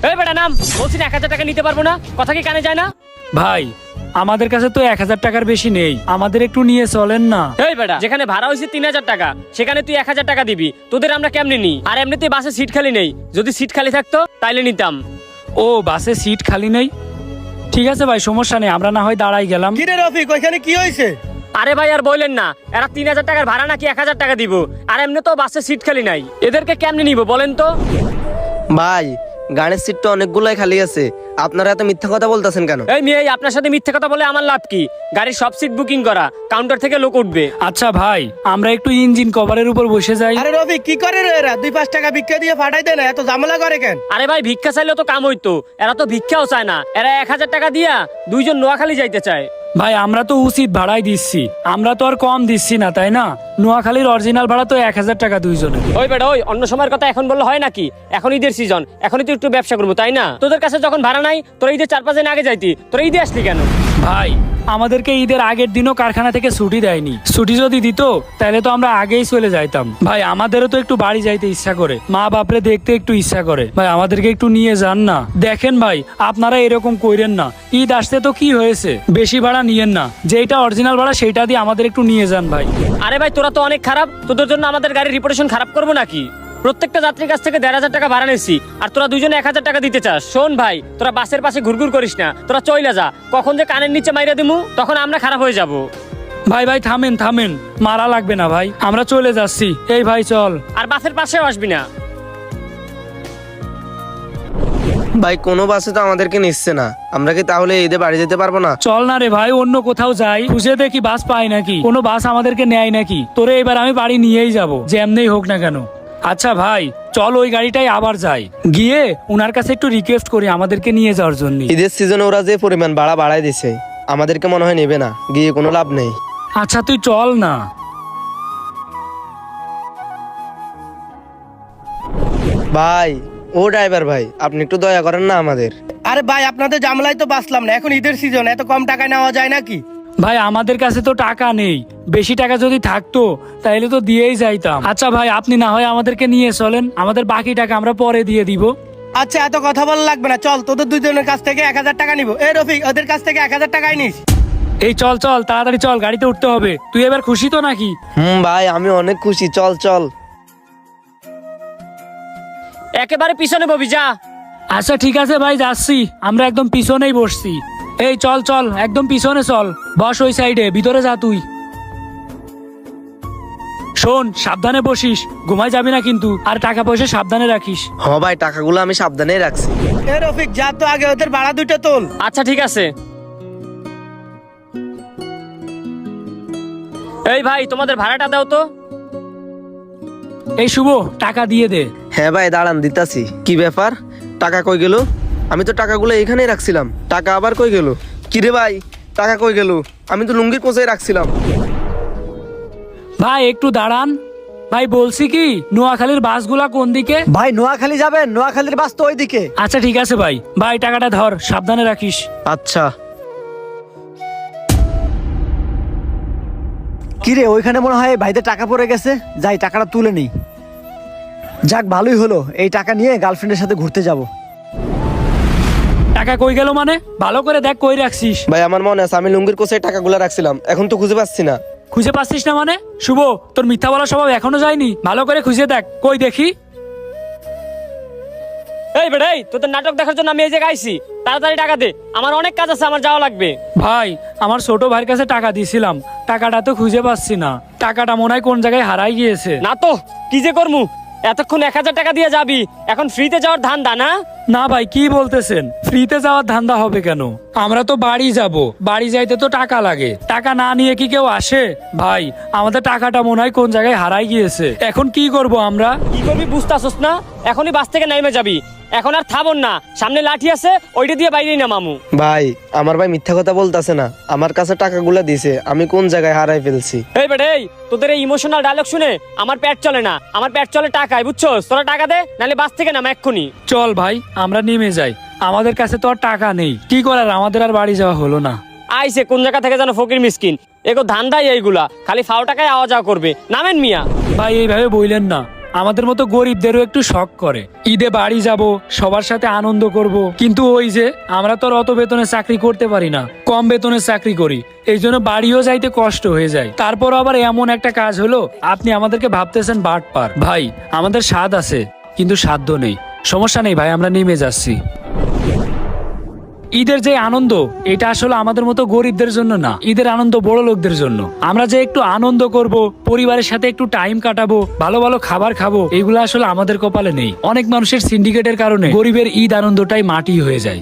এই বেটা নাম, বলছি না 1000 টাকা নিতে পারবো না, কথা কি কানে যায় না? ভাই আমাদের কাছে তো 1000 টাকার বেশি নেই, আমাদের একটু নিয়ে চলেন না। এই বেটা, যেখানে ভাড়া হয়েছে 3000 টাকা সেখানে তুই 1000 টাকা দিবি, তোদের আমরা কেমনে নি? আর এমনিতে বাসে সিট খালি নেই, যদি সিট খালি থাকতো তাইলে নিতাম। ও বাসে সিট খালি নেই, ঠিক আছে ভাই সমস্যা নেই, আমরা না হয় দাঁড়াই গেলাম। কিরে রফিক, ওইখানে কি হয়েছে? আরে ভাই আর বললেন না, এরা 3000 টাকার ভাড়া নাকি 1000 টাকা দিব, আর এমনি তো বাসে সিট খালি নাই, এদেরকে কেমনে নিব বলেন তো? ভাই গাড়ির সিট তো অনেকগুলাই খালি আছে, আপনারা এত মিথ্যা কথা বলতেছেন কেন? এই মেয়ে, আপনার সাথে মিথ্যে কথা বলে আমার লাভ কি? গাড়ির সব সিট বুকিং করা, কাউন্টার থেকে লোক উঠবে। আচ্ছা ভাই আমরা একটু ইঞ্জিন কভারের উপর বসে যাই। আরে রফিক, কি করে রে এরা? 2-5 টাকা ভিক্ষা দিয়ে ফাটাই দেয় না, এত ঝামেলা করে কেন? আরে ভাই ভিক্ষা চাইলেও তো কাম হইতো, এরা তো ভিক্ষাও চায় না, এরা 1000 টাকা দিয়া দুইজন নোয়াখালী যাইতে চায়। ভাই আমরা তো উচিত ভাড়াই দিচ্ছি, আমরা তো আর কম দিচ্ছি না তাই না? নোয়াখালীর অরিজিনাল ভাড়া তো 1000 টাকা দুইজনে। ওই বেটা ওই, অন্য সময়ের কথা এখন বললে হয় নাকি? এখন ঈদের সিজন, এখনই তো একটু ব্যবসা করবো তাই না? তোদের কাছে যখন ভাড়া নাই, তোরা ঈদের 4-5 দিন আগে যাইতি, তোরা ঈদে আসলি কেন? ভাই আমাদেরকে ঈদের আগের দিনও কারখানা থেকে ছুটি দেয়নি, ছুটি যদি দিত তাহলে তো আমরা আগেই চলে যাইতাম। ভাই আমাদেরও তো একটু বাড়ি যাইতে ইচ্ছা করে, মা বাপরে দেখতে একটু ইচ্ছা করে, ভাই আমাদেরকে একটু নিয়ে যান না। দেখেন ভাই আপনারা এরকম কইরেন না, ঈদ আসতে তো কি হয়েছে, বেশি ভাড়া নিয়েন না, যেটা অরিজিনাল ভাড়া সেইটা দিয়ে আমাদের একটু নিয়ে যান ভাই। আরে ভাই তোরা তো অনেক খারাপ, তোদের জন্য আমাদের গাড়ির রিপুটেশন খারাপ করবো নাকি? প্রত্যেকটা যাত্রীর কাছ থেকে 1500 টাকা ভাড়া নিচ্ছি, আর তোরা দুইজনে 1000 টাকা দিতে চাস? শোন ভাই, তোরা বাসের পাশে ঘুরঘুর করিস না, তোরা চইলা যা, কখন যে কানের নিচে মাইরা দিমু তখন আমরা খারাপ হয়ে যাব। ভাই ভাই থামেন থামেন, মারা লাগবে না ভাই, আমরা চলে যাচ্ছি। এই ভাই চল। আর বাসের পাশেও আসবি না। ভাই কোনো বাসে তো আমাদেরকে নিচ্ছে না, আমরা কি তাহলে ঈদে বাড়ি যেতে পারবো না? চল না রে ভাই, অন্য কোথাও যাই, খুঁজে দেখি বাস পাই নাকি, কোনো বাস আমাদেরকে নেয় নাকি। তোরে এবার আমি বাড়ি নিয়েই যাব, যে এমনিই হোক না কেন। আচ্ছা ভাই চল ওই গাড়িটাই আবার যাই, গিয়ে উনার কাছে একটু রিকোয়েস্ট করি আমাদেরকে নিয়ে যাওয়ার জন্য। ঈদের সিজনে ওরা যে পরিমাণ ভাড়া বাড়ায় দিছে, আমাদেরকে মনে হয় নেবে না, গিয়ে কোনো লাভ নেই। আচ্ছা তুই চল না। ভাই ও ড্রাইভার ভাই, আপনি একটু দয়া করেন না আমাদের। আরে ভাই, আপনাদের ঝামেলায় তো বাঁচলাম না, এখন ঈদের সিজন, এত কম টাকায় নেওয়া যায় নাকি? ভাই আমাদের কাছে তো টাকা নেই, বেশি টাকা যদি থাকতো তাহলে তো দিয়েই যাইতাম। আচ্ছা ভাই আপনি না হয় আমাদেরকে নিয়ে চলেন, আমাদের বাকি টাকা আমরা পরে দিয়ে দিব। আচ্ছা এত কথা বলা লাগবে না, চল তোদের দুইজনের কাছ থেকে 1000 টাকা নিবো। এই রফিক, ওদের কাছ থেকে 1000 টাকাই নিস। এই চল চল তাড়াতাড়ি চল, গাড়িতে উঠতে হবে। তুই এবার খুশি তো নাকি? ভাই আমি অনেক খুশি, চল চল। একেবারে পিছনে ববি যা। আচ্ছা ঠিক আছে ভাই যাচ্ছি, আমরা একদম পিছনেই বসছি। এই চল চল একদম পিছনে চল, বস ওই সাইডে, ভিতরে যা তুই। শোন সাবধানে বসিস, ঘুমাই যাবি না কিন্তু, আর টাকা পয়সা সাবধানে রাখিস। হ ভাই, টাকাগুলো আমি সাবধানেই রাখছি। এই রফিক যা তো, আগে ওদের ভাড়া দুইটা তোল। আচ্ছা ঠিক আছে। এই ভাই তোমাদের ভাড়াটা দাও তো। এই শুভ টাকা দিয়ে দে। হ্যাঁ ভাই দাঁড়ান দিতাছি। কি ব্যাপার, টাকা কই গেল? আমি তো টাকাগুলো এখানেই রাখছিলাম, টাকা আবার কই গেল? কিরে ভাই, টাকা কই গেল? আমি তো লুঙ্গির কোচাই রাখছিলাম। ভাই একটু দাঁড়ান, ভাই বলছি কি নোয়াখালীর বাসগুলা কোন দিকে? ভাই নোয়াখালী যাবেন, নোয়াখালীর বাস তো ওইদিকে। আচ্ছা ঠিক আছে ভাই, ভাই টাকাটা ধর, সাবধানে রাখিস। আচ্ছা। কিরে ওইখানে মনে হয় ভাইদের টাকা পড়ে গেছে, যাই টাকাটা তুলে নিই। যাক ভালোই হলো, এই টাকা নিয়ে গার্লফ্রেন্ডের সাথে ঘুরতে যাব। টাকা কই গেল মানে? ভালো করে দেখ কই রাখছিস। ভাই আমার মনে আছে আমি লুঙ্গির কোচাই টাকাগুলো রাখছিলাম, এখন তো খুঁজে পাচ্ছি না। খুঁজে পাচ্ছিস না মানে? শুভ তোর মিথ্যা বলার স্বভাব এখনো যায়নি, ভালো করে খুঁজে দেখ, কই দেখি। এই বেটাই, তোদের নাটক দেখার জন্য আমি এই জায়গায় আইছি, তাড়াতাড়ি টাকা দে, আমার অনেক কাজ আছে, আমার যাওয়া লাগবে। ভাই আমার ছোট ভাইয়ের কাছে টাকা দিয়েছিলাম, টাকাটা তো খুঁজে পাচ্ছি না, টাকাটা মনে হয় কোন জায়গায় হারাই গিয়েছে। না তো কি যে করমু, এতক্ষণ 1000 টাকা দিয়ে যাবি, এখন ফ্রিতে যাওয়ার ধান্দা না? না ভাই কি বলতেছেন, ফ্রিতে যাওয়ার ধান্দা হবে কেন? আমরা তো বাড়ি যাব, বাড়ি যাইতে তো টাকা লাগে, টাকা না নিয়ে কি কেউ আসে? ভাই আমাদের টাকাটা মনে হয় কোন জায়গায় হারাই গিয়েছে, এখন কি করব আমরা? কি করবি বুঝতাছস না? এখনই বাস থেকে নেমে যাবি, এখন আর থামন না, সামনে লাঠি আছে ওইটা দিয়ে বাইরেই না মামু। ভাই আমার ভাই মিথ্যা কথা বলতাছে না, আমার কাছে টাকাগুলো দিছে, আমি কোন জায়গায় হারাই ফেলছি। এই বেটাই, তোদের এই ইমোশনাল ডায়লগ শুনে আমার পেট চলে না, আমার পেট চলে টাকায়, বুঝছস? তোরা টাকা দে, নালে বাস থেকে নাম এক্ষুনি। চল ভাই আমরা নেমে যাই, আমাদের কাছে তো আর টাকা নেই, কি করার, আমাদের আর বাড়ি যাওয়া হলো না। আইসে কোন জায়গা থেকে যেন ফকির মিসকিন, এগো ধান্দাই এইগুলা, খালি ফাও টাকায় আওয়া যাওয়া করবে, নামেন মিয়া। ভাই এইভাবে বললেন না, আমাদের মতো গরিবদেরও একটু শখ করে ঈদে বাড়ি যাব, সবার সাথে আনন্দ করব। কিন্তু ওই যে আমরা তো আর অত বেতনে চাকরি করতে পারি না, কম বেতনে চাকরি করি, এই জন্য বাড়িও যাইতে কষ্ট হয়ে যায়। তারপর আবার এমন একটা কাজ হলো, আপনি আমাদেরকে ভাবতেছেন বাটপার। ভাই আমাদের স্বাদ আছে কিন্তু সাধ্য নেই। সমস্যা নেই ভাই, আমরা নেমে যাচ্ছি। ঈদের যে আনন্দ, এটা আসলে আমাদের মতো গরিবদের জন্য না, ঈদের আনন্দ বড় লোকদের জন্য। আমরা যে একটু আনন্দ করব, পরিবারের সাথে একটু টাইম কাটাবো, ভালো ভালো খাবার খাবো, এগুলো আসলে আমাদের কপালে নেই। অনেক মানুষের সিন্ডিকেটের কারণে গরিবের ঈদ আনন্দটাই মাটি হয়ে যায়।